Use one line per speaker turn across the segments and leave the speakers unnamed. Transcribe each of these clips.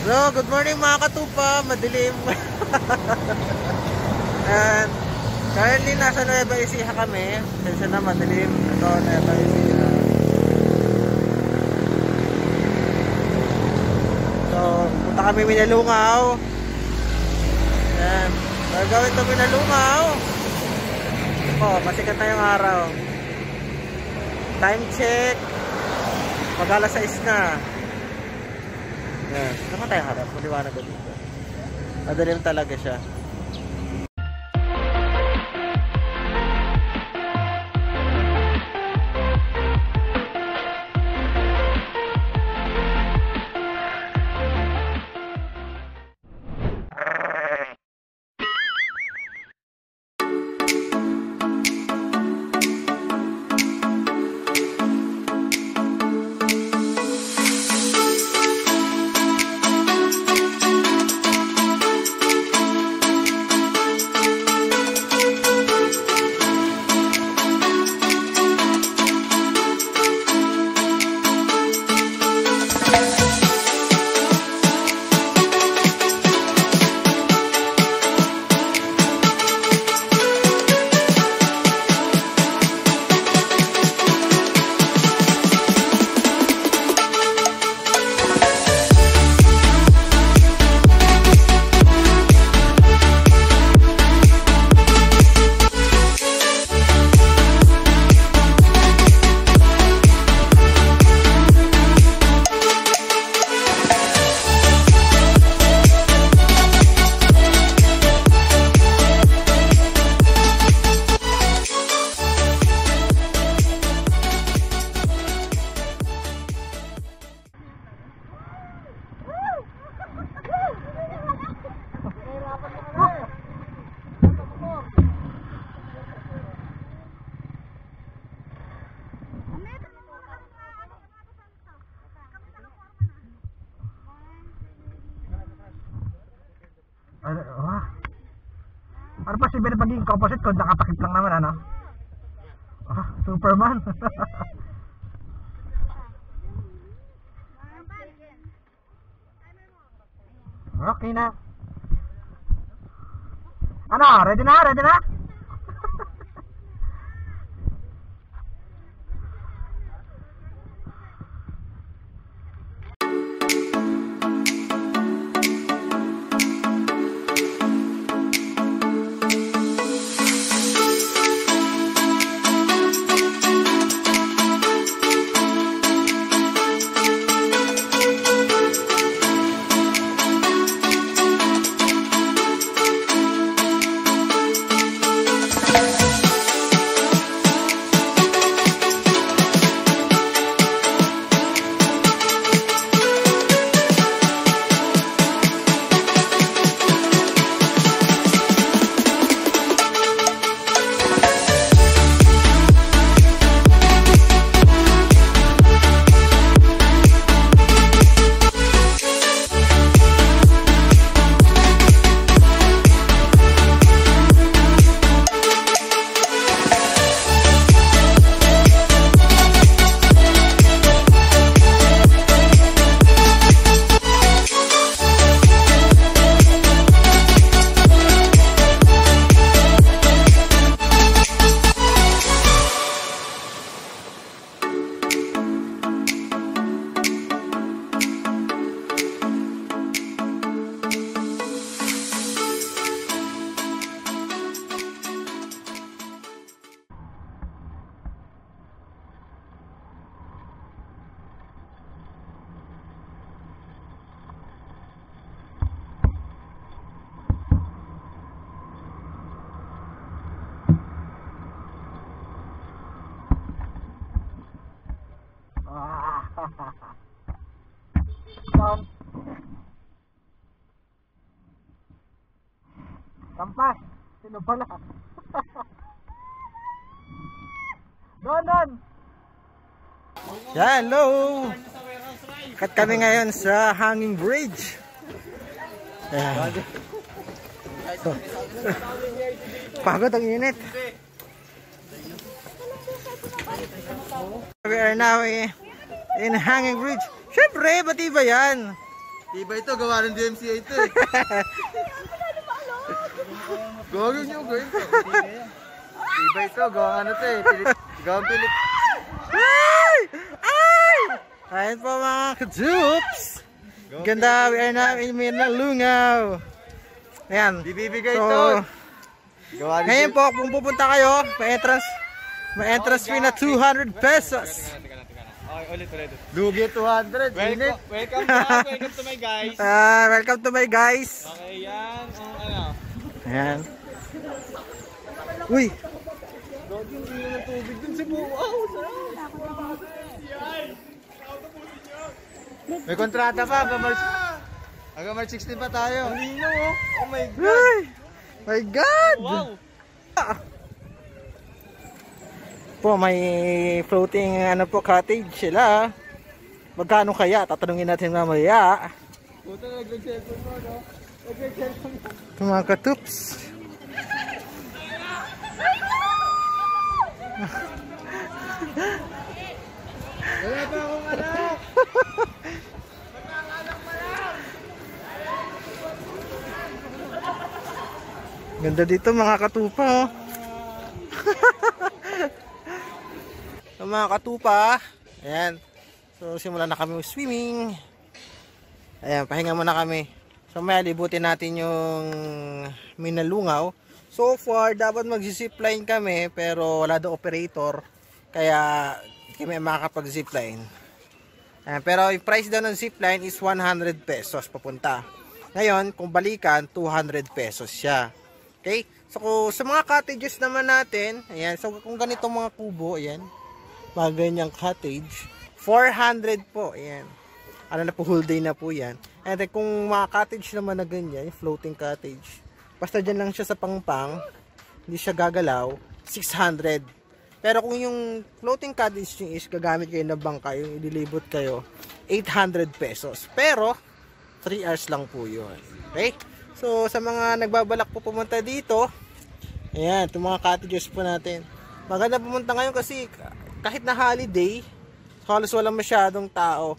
So, good morning mga katupa, madilim. And currently nasa Nueva Ecija kami. Sensya na madilim. Ito, Nueva Ecija. So, punta kami Minalungaw. Ayan. Gagawin ito Minalungaw. Ito, masikat na yung araw. Time check. Mag-alas 6 na. Ayan. Naman tayo harap. Maliwanag ba dito? Madilim talaga siya.
Ano pa si Ben pagiging opposite ko, nakatakip lang naman ano? Superman. Okay na. Ano? Ready na? Ready na? Kampas, sino pala? Doon!
Hello! Kat kami ngayon sa Hanging Bridge. Ayan. So, pagod ang init. We are now in Hanging Bridge. Siyempre, ba't iba yan? Iba ito, gawa ng DMCA ito eh. Gawin nyo, gawin ko. Iba ito, gawa ano ito eh. Gawang Pilip. Ay! Ay! Ayun po mga ka-dupes. Ganda, we are now in Minalungaw. Ayan. Bibibigay ito. Ngayon po, kung pupunta kayo, may entrance fee na 200 pesos.
Okay, ulit.
Dugi 200.
Welcome to my guys.
Welcome to my guys.
Okay, yan. Ano?
Ayan. Uy!
Doging ino ng tubig dun sa buwaw.
May kontrata pa. Hanggang March 16 pa tayo.
Ang lino oh. Oh my God.
Ay! My God!
Wow.
Po, may floating ano po cottage sila. Magkano kaya? Tatanungin natin mamaya.
Puta na nag-cellphone mo, no? Nag-cellphone mo.
Mga katups.
Wala pa akong anak.
Ganda dito mga katupa oh. So, mga katupa, ayan. So simulan na kami swimming. Ayan, pahinga muna kami. So may libutin natin yung Minalungaw. So far, dapat mag-zipline kami pero wala daw operator. Kaya kami makakapag-zipline. Ayan, pero yung price daw ng zipline is 100 pesos papunta. Ngayon, kung balikan, 200 pesos siya. Okay? So sa mga cottages naman natin, ayan, so kung ganitong mga kubo, ayan, mga ganyang cottage, 400 po, ayan. Ano na po, whole day na po yan. And then, kung mga cottage naman na ganyan, floating cottage, basta dyan lang siya sa pangpang, hindi siya gagalaw, 600. Pero kung yung floating cottage nyo is gagamit kayo na bangka, yung ililibot kayo, 800 pesos. Pero, 3 hours lang po yun. Okay? So, sa mga nagbabalak po pumunta dito, ayan, itong mga cottages po natin. Maganda pumunta ngayon kasi kahit na holiday, halos walang masyadong tao.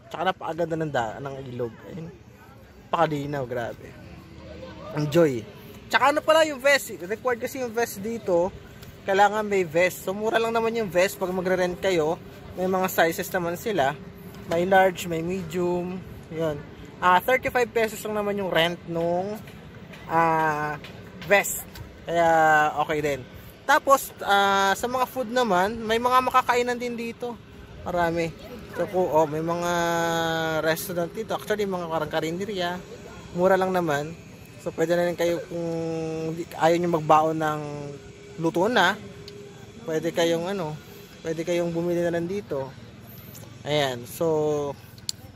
Tsaka napakaganda ng ilog. Ayun. Pakadinaw, grabe. Enjoy. Tsaka ano pala yung vest. Required kasi yung vest dito. Kailangan may vest. So mura lang naman yung vest pag magre-rent kayo. May mga sizes naman sila. May large, may medium. Yun. 35 pesos lang naman yung rent nung vest. Kaya okay din. Tapos sa mga food naman, may mga makakainan din dito. Marami. So may mga restaurant dito. Actually, mga karinderya. Mura lang naman. So pwede na rin kayo kung ayaw nyo magbaon ng luto na. Pwede kayong bumili na lang dito. Ayan. So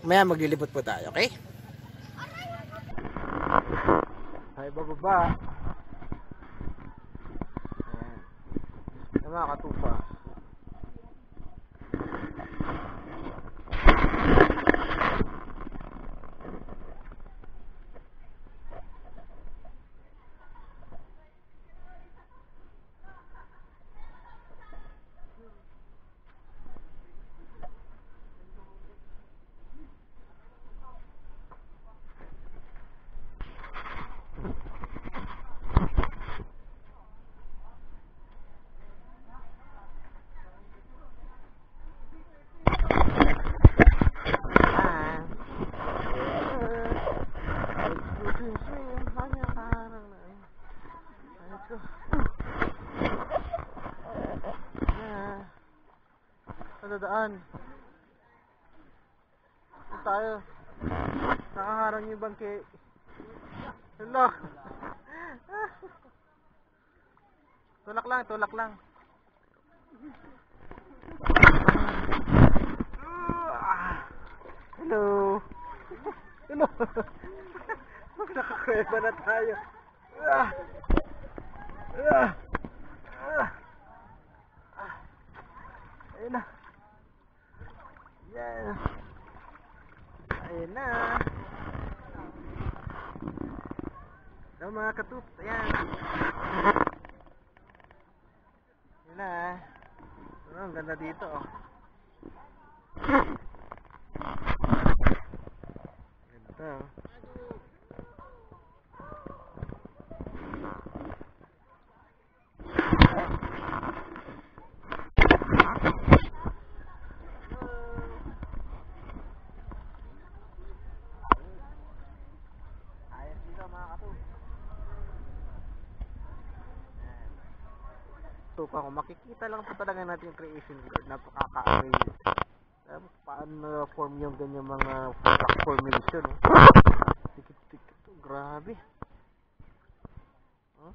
maya maglilibot po tayo. Okay? Ay, bababa. Ayan. Mga katupa. Dadaan. Tayo. Nakaharang yung bangke. Hello. Tulak lang. Hello. Nakakweba na tayo. Ayun na. Yes. Ayun na. Hello mga katups. Ayan. Ayun na. Ang ganda dito oh. Ayan. Ayos dito mga katu. Tupa ko, makikita lang po talaga natin yung creation dito. Napakaka-amaze. Paano form yung ganyan mga rock formation. Tikit-tikit to, grabe. Huh?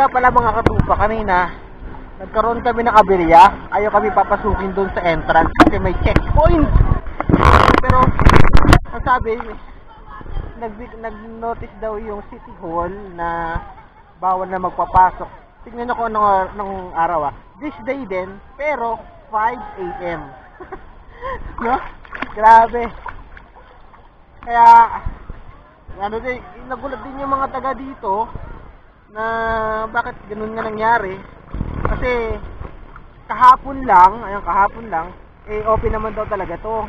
Nga pala mga katupa, kanina nagkaroon kami ng aberya. Ayaw kami papasukin doon sa entrance kasi may checkpoint. Pero ang sabi, nag-notice daw yung City Hall na bawal na magpapasok. Tingnan nyo kung anong araw This day din, pero 5 AM. No? Grabe. Kaya nagulat din yung mga taga dito na bakit ganun nga nangyari. Kasi kahapon lang, open naman daw talaga to.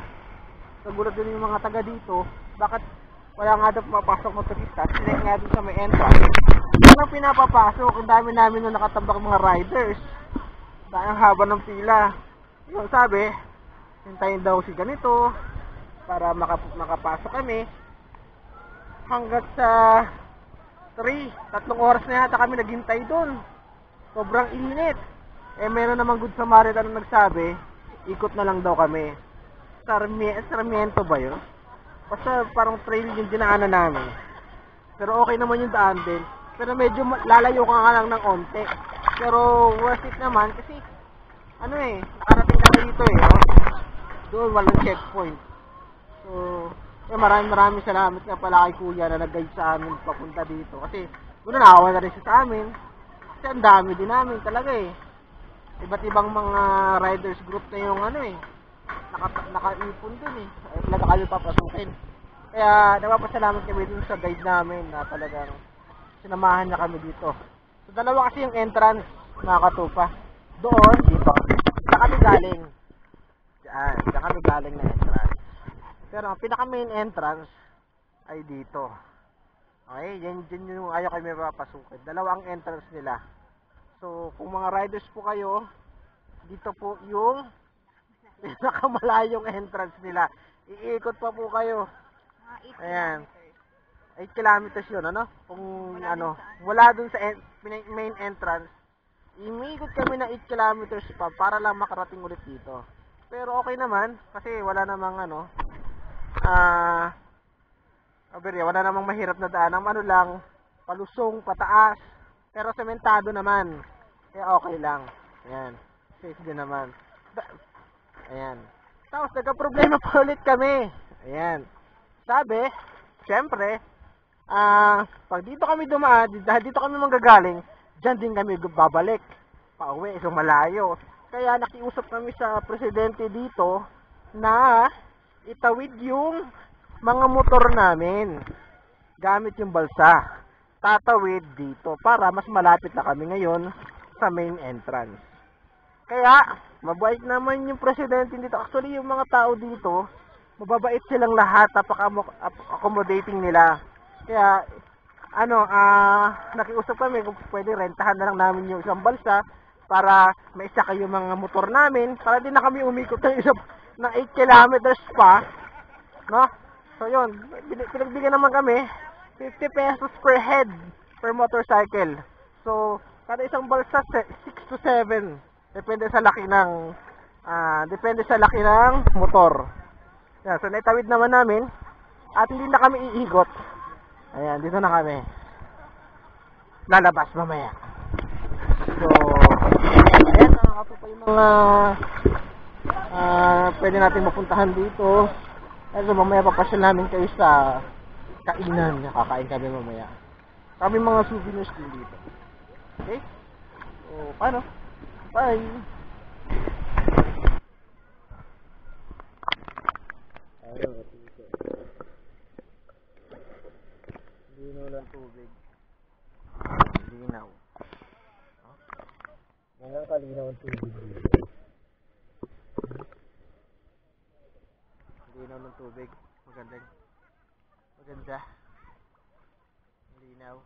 Nagulat din yung mga taga dito, bakit wala nga daw pumapasok motorista. Sinek nga dun sa may entrance. Walang pinapapasok, ang dami namin nung nakatabak mga riders. Dahil ang haba ng pila. Yung sabi, hintayin daw si ganito para makapasok kami. Hanggat sa 3 oras na yata kami naghintay doon. Sobrang init. Meron namang Good Samaritan na nagsabi, ikot na lang daw kami. Sarmiento ba yun? Basta parang trail yung dinaanan namin. Pero okay naman yung daan din. Pero medyo lalayo ka lang ng onte. Pero worth it naman kasi nakarating kami dito Doon walang checkpoint. So maraming salamat nga pala kay Kuya na nag-guide sa amin papunta dito. Kasi naawa na rin siya sa amin. Kasi ang dami din namin talaga Iba't ibang mga riders group na yung nakaipon dun Talaga kami papasukin. Kaya napapasalamat kami dun sa guide namin na talagang sinamahan niya kami dito. So dalawa kasi yung entrance mga katupa. Doon, dito. Diyan kami galing. Diyan kami galing na entrance. Pero ang pinaka main entrance ay dito. Okay, yan yung ayaw kami mapapasukin. Dalawa ang entrance nila. So, kung mga riders po kayo, dito po yung pinakamalayong entrance nila. Iikot pa po kayo. Ayan. 8 kilometers yun, Kung wala dun sa main entrance, imiikot kami na 8 kilometers pa para lang makarating ulit dito. Pero okay naman, kasi wala namang wala namang mahirap na daan. Ang lang, palusong, pataas, pero sementado naman. Kaya okay lang. Ayan. Safe din naman. Ayan. Tapos nagka-problema pa ulit kami. Ayan. Sabi, syempre, pag dito kami dumaan, dahil dito kami manggagaling, dyan din kami babalik. Pauwi, so malayo. Kaya nakiusap kami sa presidente dito na itawid yung mga motor namin gamit yung balsa. Tatawid dito para mas malapit na kami ngayon sa main entrance. Kaya mabait naman yung presidente dito. Actually yung mga tao dito, mababait silang lahat, accommodating nila. Kaya nakiusap kami kung pwede rentahan na lang namin yung isang balsa para maisakay yung mga motor namin para din na kami umikot ng 8 kilometers pa, So yun, pinagbigyan naman kami 50 pesos per head per motorcycle. So kada isang balsa 6 to 7 depende sa laki ng motor. Yan, so naitawid naman namin at hindi na kami iikot. Ayan, dito na kami. Lalabas mamaya. So, ayan, nakakapit pa yung mga pwede natin mapuntahan dito. So, mamaya papasyal namin kayo sa kainan. Kakain kami mamaya. Kami mga souvenirs din dito. Okay? So, paano? Bye! Ayun, dito. Linaw ng tubig. Linaw. Ngayon kalinaw ang tubig dito. Linaw ng tubig. Maganda. Linaw.